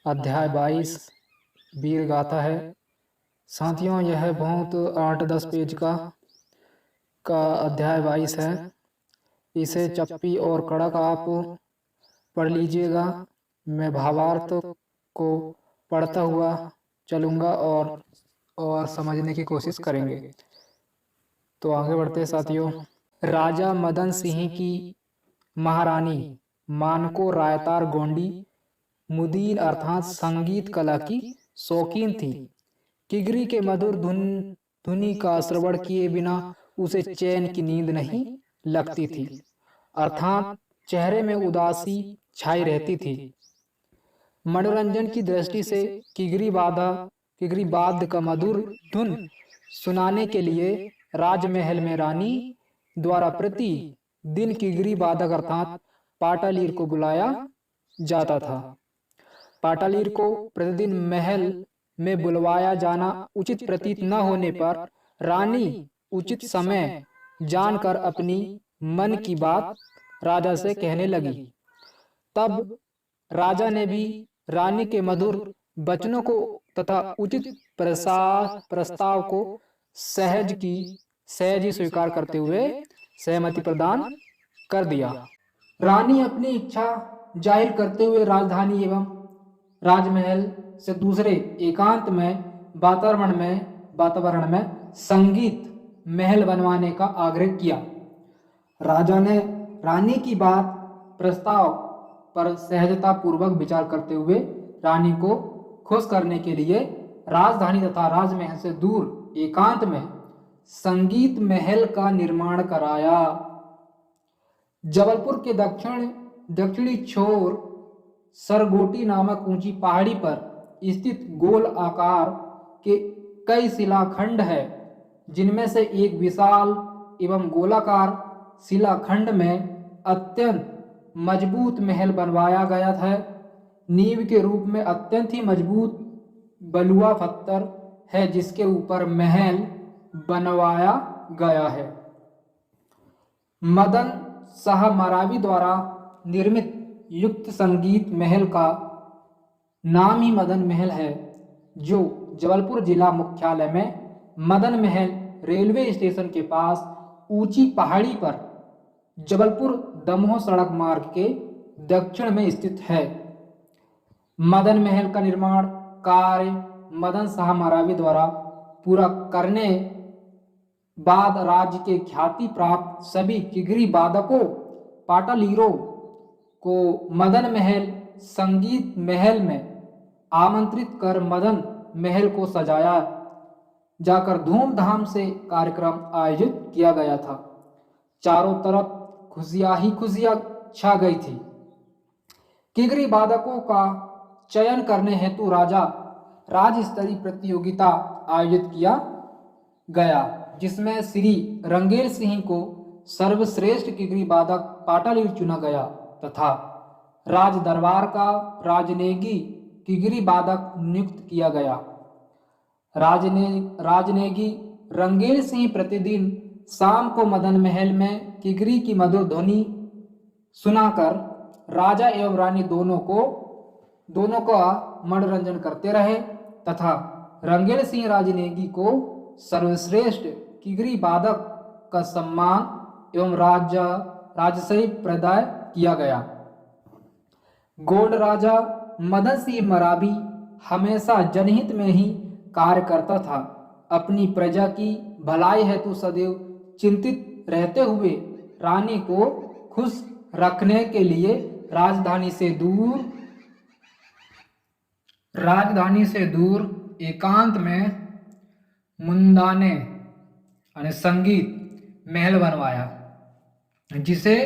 अध्याय 22 वीर गाथा है। साथियों, यह बहुत 8-10 पेज का अध्याय 22 है। इसे चप्पी और कड़क आप पढ़ लीजिएगा। मैं भावार्थ को पढ़ता हुआ चलूँगा और समझने की कोशिश करेंगे। तो आगे बढ़ते हैं साथियों। राजा मदन सिंह की महारानी मानको रायतार गोंडी मुदीर अर्थात संगीत कला की शौकीन थी। किगरी के मधुर धुनी का श्रवण किए बिना उसे चैन की नींद नहीं लगती थी, अर्थात चेहरे में उदासी छाई रहती थी। मनोरंजन की दृष्टि से किगरी वाद्य का मधुर धुन सुनाने के लिए राजमहल में रानी द्वारा प्रति दिन किगरी वादक अर्थात पाटालीर को बुलाया जाता था। पाटालीर को प्रतिदिन महल में बुलवाया जाना उचित प्रतीत न होने पर रानी उचित समय जानकर अपनी मन की बात राजा से कहने लगी। तब राजा ने भी रानी के मधुर वचनों को तथा उचित प्रस्ताव को सहज ही स्वीकार करते हुए सहमति प्रदान कर दिया। रानी अपनी इच्छा जाहिर करते हुए राजधानी एवं राजमहल से दूसरे एकांत में वातावरण में संगीत महल बनवाने का आग्रह किया। राजा ने रानी की बात प्रस्ताव पर सहजता पूर्वक विचार करते हुए रानी को खुश करने के लिए राजधानी तथा राजमहल से दूर एकांत में संगीत महल का निर्माण कराया। जबलपुर के दक्षिणी छोर सरगोटी नामक ऊंची पहाड़ी पर स्थित गोल आकार के कई शिलाखंड है, जिनमें से एक विशाल एवं गोलाकार शिलाखंड में अत्यंत मजबूत महल बनवाया गया था। नींव के रूप में अत्यंत ही मजबूत बलुआ पत्थर है, जिसके ऊपर महल बनवाया गया है। मदन शाह मरावी द्वारा निर्मित युक्त संगीत महल का नाम ही मदन महल है, जो जबलपुर जिला मुख्यालय में मदन महल रेलवे स्टेशन के पास ऊंची पहाड़ी पर जबलपुर दमोह सड़क मार्ग के दक्षिण में स्थित है। मदन महल का निर्माण कार्य मदन शाह मरावी द्वारा पूरा करने बाद राज्य के ख्याति प्राप्त सभी किगरी वादकों पाटालीरों को मदन महल संगीत महल में आमंत्रित कर मदन महल को सजाया जाकर धूमधाम से कार्यक्रम आयोजित किया गया था। चारों तरफ खुशियां छा गई थी। किगरी वादकों का चयन करने हेतु राज्य स्तरीय प्रतियोगिता आयोजित किया गया, जिसमें श्री रंगेल सिंह को सर्वश्रेष्ठ किगरी वादक पाटालीर चुना गया तथा राज दरबार का राजनेगी किगरी वादक नियुक्त किया गया। राजनेगी रंगेल सिंह प्रतिदिन शाम को मदन महल में किगरी की मधुर ध्वनि सुनाकर राजा एवं रानी दोनों का मनोरंजन करते रहे तथा रंगेल सिंह राजनेगी को सर्वश्रेष्ठ किगरी वादक का सम्मान एवं राजश्री प्रदान किया गया। गोंड राजा मदन सिंह मरावी हमेशा जनहित में ही कार्य करता था। अपनी प्रजा की भलाई हेतु सदैव चिंतित रहते हुए रानी को खुश रखने के लिए राजधानी से दूर एकांत में मुंदाने यानी संगीत महल बनवाया, जिसे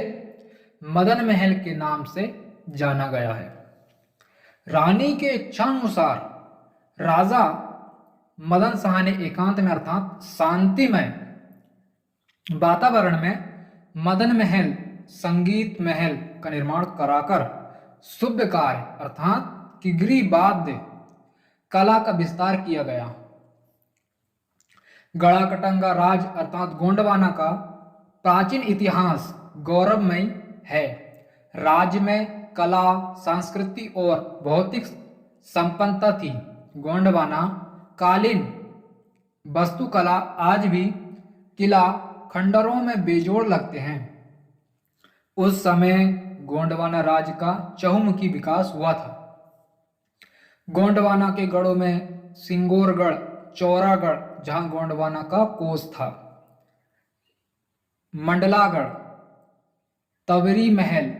मदन महल के नाम से जाना गया है। रानी के इच्छानुसार राजा मदन शाह ने एकांत में अर्थात शांतिमय वातावरण में मदन महल संगीत महल का निर्माण कराकर शुभ कार्य अर्थात किगरी वाद्य कला का विस्तार किया गया। गढ़ाकटंगा राज अर्थात गोंडवाना का प्राचीन इतिहास गौरवमय है। राज्य में कला, संस्कृति और भौतिक संपन्नता थी। गोंडवाना कालीन वास्तुकला आज भी किला खंडरों में बेजोड़ लगते हैं। उस समय गोंडवाना राज्य का चहुमुखी विकास हुआ था। गोंडवाना के गढ़ों में सिंगोरगढ़, चौरागढ़ जहां गोंडवाना का कोस था, मंडलागढ़, तवरी महल,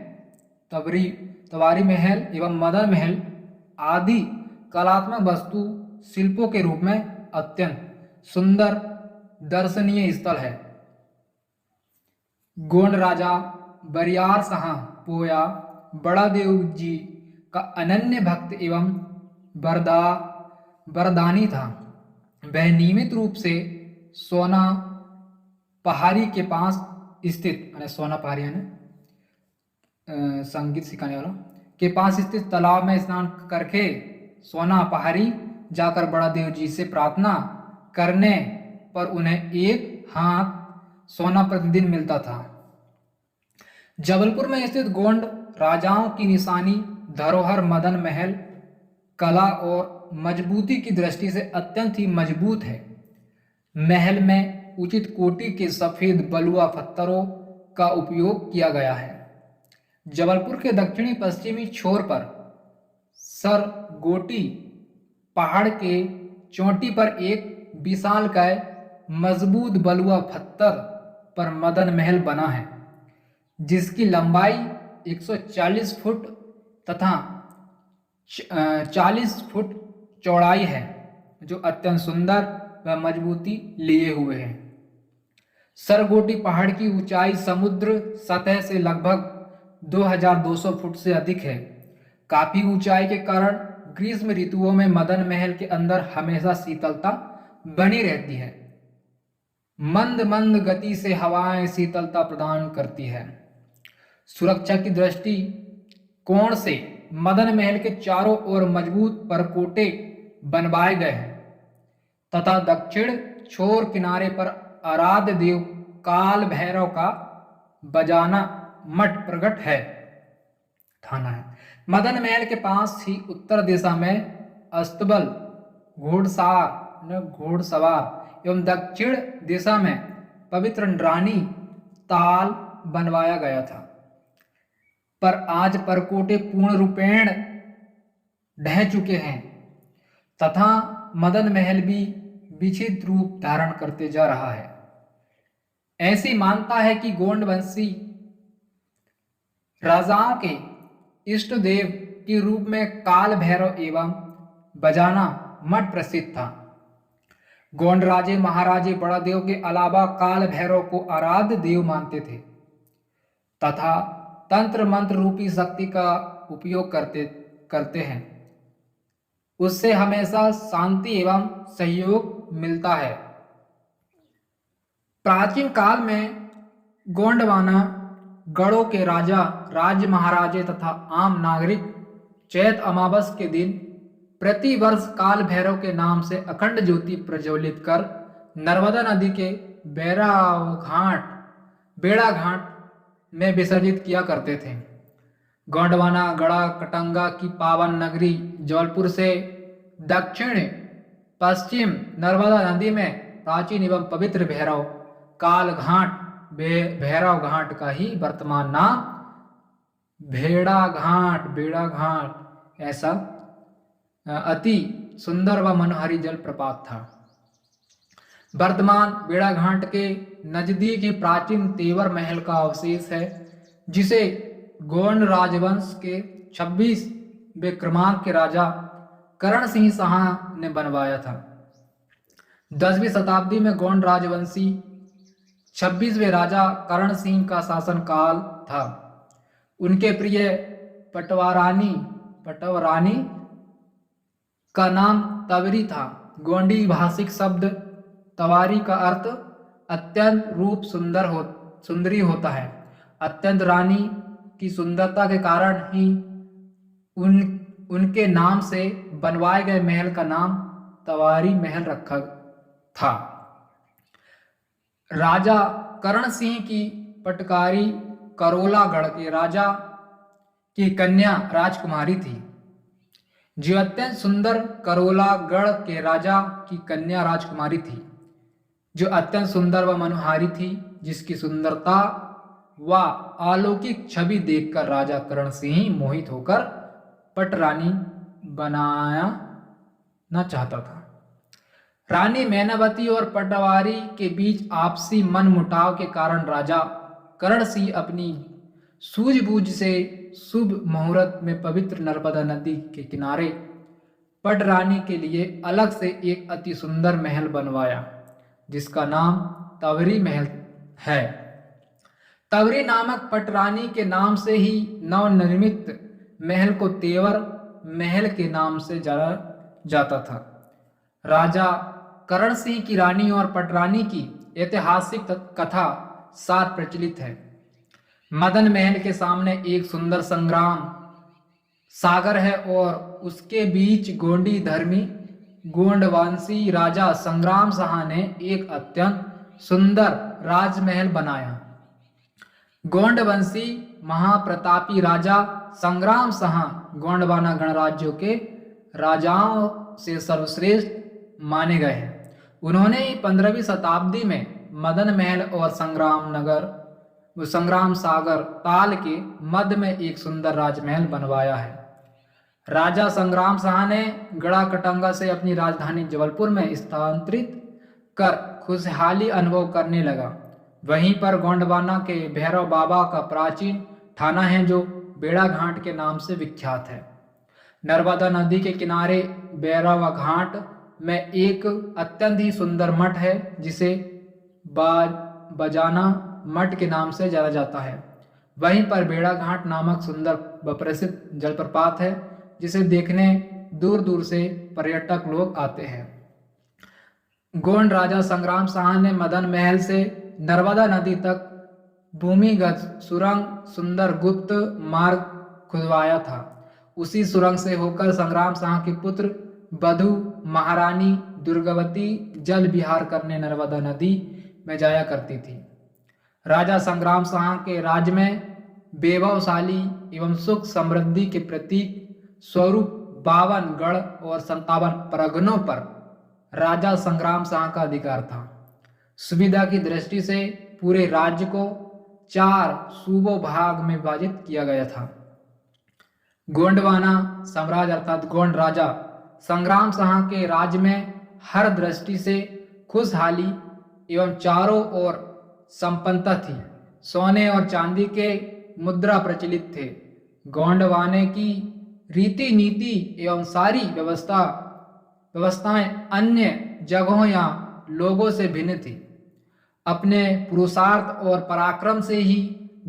तवारी महल एवं मदन महल आदि कलात्मक वस्तु शिल्पों के रूप में अत्यंत सुंदर दर्शनीय स्थल है। गोंड राजा बरियार शाह पोया बड़ा देव जी का अनन्य भक्त एवं वरदानी था। वह नियमित रूप से सोना पहाड़ी के पास स्थित, सोना पहाड़ी है ना संगीत सिखाने वाला, के पास स्थित तालाब में स्नान करके सोना पहाड़ी जाकर बड़ा देव जी से प्रार्थना करने पर उन्हें एक हाथ सोना प्रतिदिन मिलता था। जबलपुर में स्थित गोंड राजाओं की निशानी धरोहर मदन महल कला और मजबूती की दृष्टि से अत्यंत ही मजबूत है। महल में उचित कोटि के सफेद बलुआ पत्थरों का उपयोग किया गया है। जबलपुर के दक्षिणी पश्चिमी छोर पर सरगोटी पहाड़ के चोटी पर एक विशालकाय मजबूत बलुआ पत्थर पर मदन महल बना है, जिसकी लंबाई 140 फुट तथा 40 फुट चौड़ाई है, जो अत्यंत सुंदर व मजबूती लिए हुए है। सरगोटी पहाड़ की ऊंचाई समुद्र सतह से लगभग 2200 फुट से अधिक है। काफी ऊंचाई के कारण ग्रीष्म ऋतुओं में मदन महल के अंदर हमेशा शीतलता बनी रहती है। मंद मंद गति से हवाएं शीतलता प्रदान करती है। सुरक्षा की दृष्टि कोण से मदन महल के चारों ओर मजबूत परकोटे बनवाए गए हैं तथा दक्षिण छोर किनारे पर आराध्य देव काल भैरव का बजाना मठ प्रकट है थाना है। मदन महल के पास ही उत्तर दिशा में अस्तबल, घोड़सवार एवं दक्षिण दिशा में पवित्र रानी ताल बनवाया गया था, पर आज परकोटे पूर्ण रूपेण ढह चुके हैं तथा मदन महल भी विचित्र रूप धारण करते जा रहा है। ऐसी मानता है कि गोंडवंशी राजाओं के इष्ट देव के रूप में काल भैरव एवं बजाना मठ प्रसिद्ध था। गोंड राजे महाराजे बड़ा देव के अलावा काल भैरव को आराध्य देव मानते थे तथा तंत्र मंत्र रूपी शक्ति का उपयोग करते हैं। उससे हमेशा शांति एवं सहयोग मिलता है। प्राचीन काल में गोंडवाना गढ़ों के राजा, राज्य महाराजे तथा आम नागरिक चैत अमावस के दिन प्रति वर्ष काल भैरव के नाम से अखंड ज्योति प्रज्वलित कर नर्मदा नदी के बेड़ा घाट में विसर्जित किया करते थे। गोंडवाना गढ़ा कटंगा की पावन नगरी जबलपुर से दक्षिण पश्चिम नर्मदा नदी में प्राचीन एवं पवित्र भैरव काल घाट भैरव घाट का ही वर्तमान नाम बेड़ा घाट ऐसा अति सुंदर व मनोहरी जलप्रपात था। वर्तमान बेड़ा घाट के नजदीक ही प्राचीन तेवर महल का अवशेष है, जिसे गोंड राजवंश के 26वें क्रमांक के राजा करण सिंह शाह ने बनवाया था। 10वीं शताब्दी में गोंड राजवंशी 26वें राजा करण सिंह का शासनकाल था। उनके प्रिय पटवरानी का नाम तवरी था। गोंडी भाषिक शब्द तवारी का अर्थ अत्यंत रूप सुंदरी होता है। अत्यंत रानी की सुंदरता के कारण ही उनके नाम से बनवाए गए महल का नाम तवारी महल रखा था। राजा करण सिंह की पटकारी करोलागढ़ के राजा की कन्या राजकुमारी थी, जो अत्यंत सुंदर करोला गढ़ के राजा की कन्या राजकुमारी थी, जो अत्यंत सुंदर व मनोहारी थी, जिसकी सुंदरता व अलौकिक छवि देखकर राजा करण सिंह मोहित होकर पटरानी बनाया न चाहता था। रानी मैनावती और पटवारी के बीच आपसी मनमुटाव के कारण राजा करण सिंह अपनी सूझबूझ से शुभ मुहूर्त में पवित्र नर्मदा नदी के किनारे पटरानी के लिए अलग से एक अति सुंदर महल बनवाया, जिसका नाम तवरी महल है। तवरी नामक पटरानी के नाम से ही नवनिर्मित महल को तेवर महल के नाम से जाना जाता था। राजा करण सिंह की रानी और पटरानी की ऐतिहासिक कथा सार प्रचलित है। मदन महल के सामने एक सुंदर संग्राम सागर है और उसके बीच गोंडी धर्मी गोंडवंशी राजा संग्राम शाह ने एक अत्यंत सुंदर राजमहल बनाया। गोंडवंशी महाप्रतापी राजा संग्राम शाह गोंडवाना गणराज्यों के राजाओं से सर्वश्रेष्ठ माने गए हैं। उन्होंने 15वीं शताब्दी में मदन महल और संग्राम सागर ताल के मध्य में एक सुंदर राजमहल बनवाया है। राजा संग्राम शाह ने गढ़ा कटंगा से अपनी राजधानी जबलपुर में स्थानांतरित कर खुशहाली अनुभव करने लगा। वहीं पर गोंडवाना के भैरव बाबा का प्राचीन थाना है, जो बेड़ा घाट के नाम से विख्यात है। नर्मदा नदी के किनारे भैरव घाट में एक अत्यंत ही सुंदर मठ है, जिसे बजाना मठ के नाम से जाना जाता है। वहीं पर बेड़ा घाट नामक सुंदर व प्रसिद्ध जलप्रपात है, जिसे देखने दूर दूर से पर्यटक लोग आते हैं। गोंड राजा संग्राम शाह ने मदन महल से नर्मदा नदी तक भूमिगत सुरंग सुंदर गुप्त मार्ग खुदवाया था। उसी सुरंग से होकर संग्राम शाह के पुत्र बधु महारानी दुर्गावती जल विहार करने नर्मदा नदी में जाया करती थी। राजा संग्राम शाह के राज्य में वैभवशाली एवं सुख समृद्धि के प्रतीक स्वरूप 52 गढ़ और 57 परगनों पर राजा संग्राम शाह का अधिकार था। सुविधा की दृष्टि से पूरे राज्य को 4 सूबों भाग में विभाजित किया गया था। गोंडवाना साम्राज्य अर्थात गोंड राजा संग्राम शाह के राज्य में हर दृष्टि से खुशहाली एवं चारों ओर संपन्नता थी। सोने और चांदी के मुद्रा प्रचलित थे। गोंडवाने की रीति नीति एवं सारी व्यवस्थाएं अन्य जगहों या लोगों से भिन्न थी। अपने पुरुषार्थ और पराक्रम से ही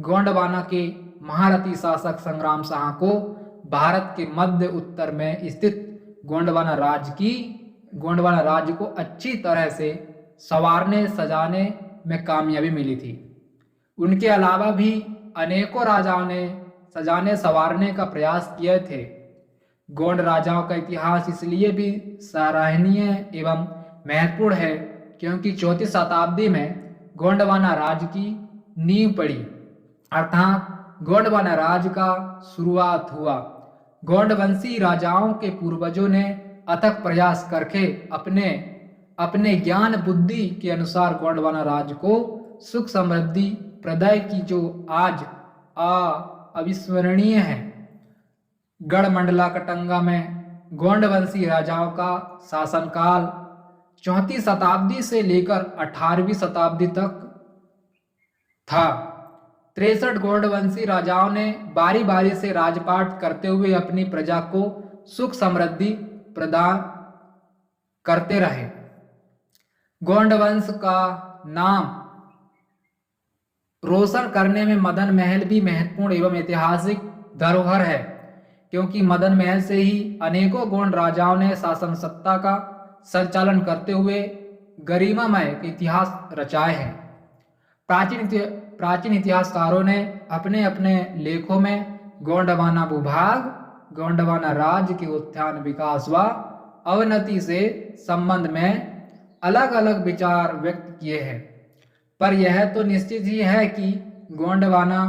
गोंडवाना के महारथी शासक संग्राम शाह को भारत के मध्य उत्तर में स्थित गोंडवाना राज्य को अच्छी तरह से संवारने सजाने में कामयाबी मिली थी। उनके अलावा भी अनेकों राजाओं ने सजाने संवारने का प्रयास किए थे। गोंड राजाओं का इतिहास इसलिए भी सराहनीय एवं महत्वपूर्ण है क्योंकि 4वीं शताब्दी में गोंडवाना राज्य की नींव पड़ी, अर्थात गोंडवाना राज्य का शुरुआत हुआ। गोंडवंशी राजाओं के पूर्वजों ने अथक प्रयास करके अपने ज्ञान बुद्धि के अनुसार गोंडवाना राज्य को सुख समृद्धि प्रदाय की, जो आज अविस्मरणीय है। गढ़मंडला कटंगा में गोंडवंशी राजाओं का शासनकाल 4वीं शताब्दी से लेकर 18वीं शताब्दी तक था। 63 गोंडवंशी राजाओं ने बारी बारी से राजपाट करते हुए अपनी प्रजा को सुख समृद्धि प्रदान करते रहे। गोंडवंश का नाम रोशन करने में मदन महल भी महत्वपूर्ण एवं ऐतिहासिक धरोहर है, क्योंकि मदन महल से ही अनेकों गोंड राजाओं ने शासन सत्ता का संचालन करते हुए गरिमामय इतिहास रचाए हैं। प्राचीन इतिहासकारों ने अपने अपने लेखों में गोंडवाना भूभाग, गोंडवाना राज्य के उत्थान विकास व अवनति से संबंध में अलग अलग विचार व्यक्त किए हैं। पर यह तो निश्चित ही है कि गोंडवाना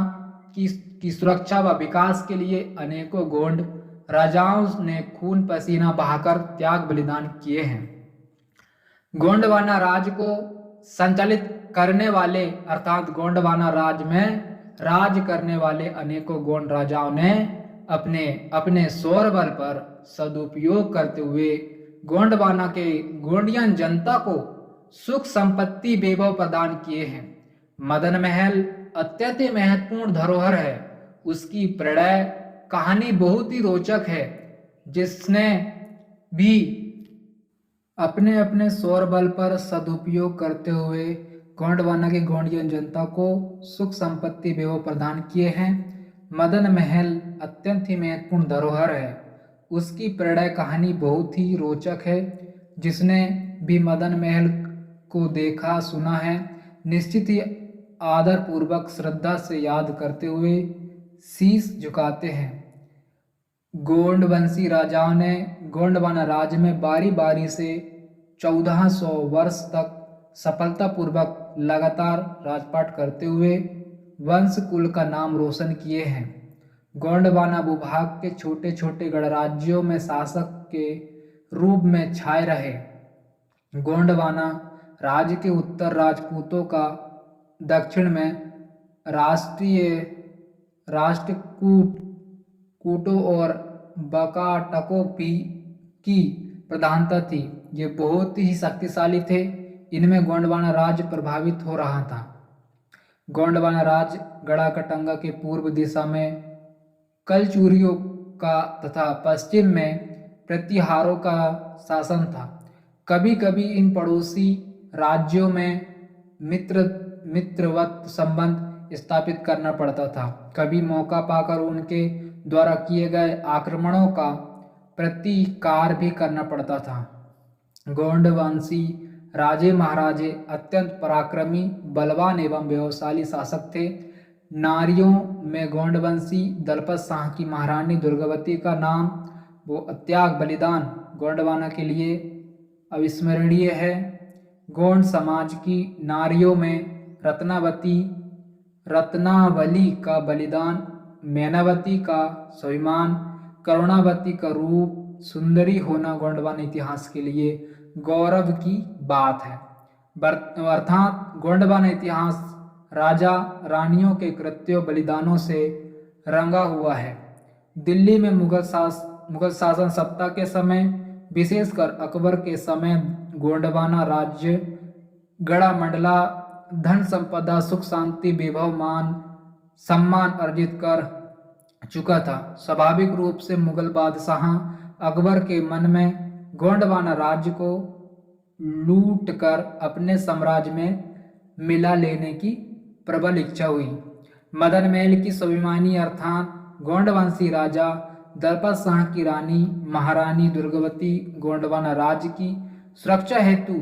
की सुरक्षा व विकास के लिए अनेकों गोंड राजाओं ने खून पसीना बहाकर त्याग बलिदान किए हैं। गोंडवाना राज को संचालित करने वाले अर्थात गोंडवाना राज में राज करने वाले अनेकों गोंड राजाओं ने अपने अपने सौर बल पर सदुपयोग करते हुए गोंडवाना के गोंडियन जनता को सुख संपत्ति वैभव प्रदान किए हैं। मदन महल अत्यंत महत्वपूर्ण धरोहर है। उसकी प्रणय कहानी बहुत ही रोचक है, जिसने भी अपने अपने सौर बल पर सदुपयोग करते हुए गोंडवाना की गोंडियन जनता को सुख संपत्ति वैभव प्रदान किए हैं। मदन महल अत्यंत ही महत्वपूर्ण धरोहर है। उसकी प्रणय कहानी बहुत ही रोचक है। जिसने भी मदन महल को देखा सुना है, निश्चित ही आदर पूर्वक श्रद्धा से याद करते हुए शीश झुकाते हैं। गोंडवंशी राजाओं ने गोंडवाना राज्य में बारी बारी से 1400 वर्ष तक सफलतापूर्वक लगातार राजपाट करते हुए वंश कुल का नाम रोशन किए हैं। गोंडवाना भूभाग के छोटे छोटे गणराज्यों में शासक के रूप में छाए रहे। गोंडवाना राज्य के उत्तर राजपूतों का, दक्षिण में राष्ट्रकूटों और बकाटकों की प्रधानता थी। ये बहुत ही शक्तिशाली थे। इनमें गोंडवाना राज्य प्रभावित हो रहा था। गोंडवाना राज्य गढ़ाकटंगा के पूर्व दिशा में कलचूरियों का तथा पश्चिम में प्रतिहारों का शासन था। कभी कभी इन पड़ोसी राज्यों में मित्रवत संबंध स्थापित करना पड़ता था। कभी मौका पाकर उनके द्वारा किए गए आक्रमणों का प्रतिकार भी करना पड़ता था। गोंडवंशी राजे महाराजे अत्यंत पराक्रमी, बलवान एवं व्यवशाली शासक थे। नारियों में गोंडवंशी दलपत शाह की महारानी दुर्गावती का नाम वो त्याग बलिदान गोंडवाना के लिए अविस्मरणीय है। गोंड समाज की नारियों में रत्नावली का बलिदान, मैनावती का स्वाभिमान, करुणावती का रूप, सुंदरी होना गोंडवाना इतिहास के लिए गौरव की बात है। अर्थात गोंडवाना इतिहास राजा रानियों के कृत्यों बलिदानों से रंगा हुआ है। दिल्ली में मुगल शासन सत्ता के समय, विशेषकर अकबर के समय, गोंडवाना राज्य गड़ा मंडला धन संपदा, सुख शांति, वैभव, मान सम्मान अर्जित कर चुका था। स्वाभाविक रूप से मुगल बादशाह अकबर के मन में गोंडवाना राज्य को लूटकर अपने साम्राज्य में मिला लेने की प्रबल इच्छा हुई। मदन महल की स्वाभिमानी अर्थात गोंडवंशी राजा दलपत शाह की रानी महारानी दुर्गावती गोंडवाना राज्य की सुरक्षा हेतु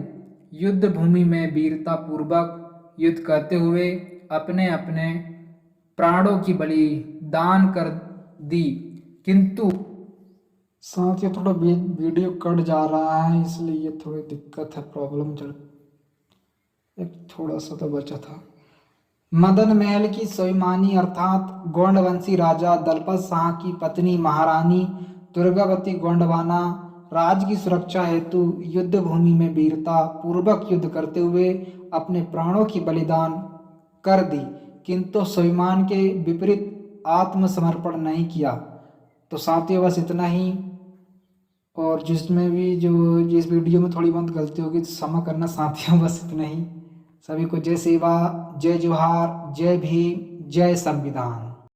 युद्ध भूमि में वीरता पूर्वक युद्ध करते हुए अपने अपने प्राणों की बलिदान कर दी। किंतु साथ ही थोड़ा वीडियो कट जा रहा है, इसलिए थोड़ी दिक्कत है, प्रॉब्लम चल एक थोड़ा सा तो बचा था। मदन महल की स्वाभिमानी अर्थात गोंडवंशी राजा दलपत शाह की पत्नी महारानी दुर्गावती गोंडवाना राज्य की सुरक्षा हेतु युद्ध भूमि में वीरता पूर्वक युद्ध करते हुए अपने प्राणों की बलिदान कर दी, किंतु स्वाभिमान के विपरीत आत्मसमर्पण नहीं किया। तो साथियों बस इतना ही, और जिसमें भी जो जिस वीडियो में थोड़ी बहुत गलती होगी तो क्षमा करना साथियों, बस इतना ही। सभी को जय सेवा, जय जोहार, जय भीम, जय संविधान।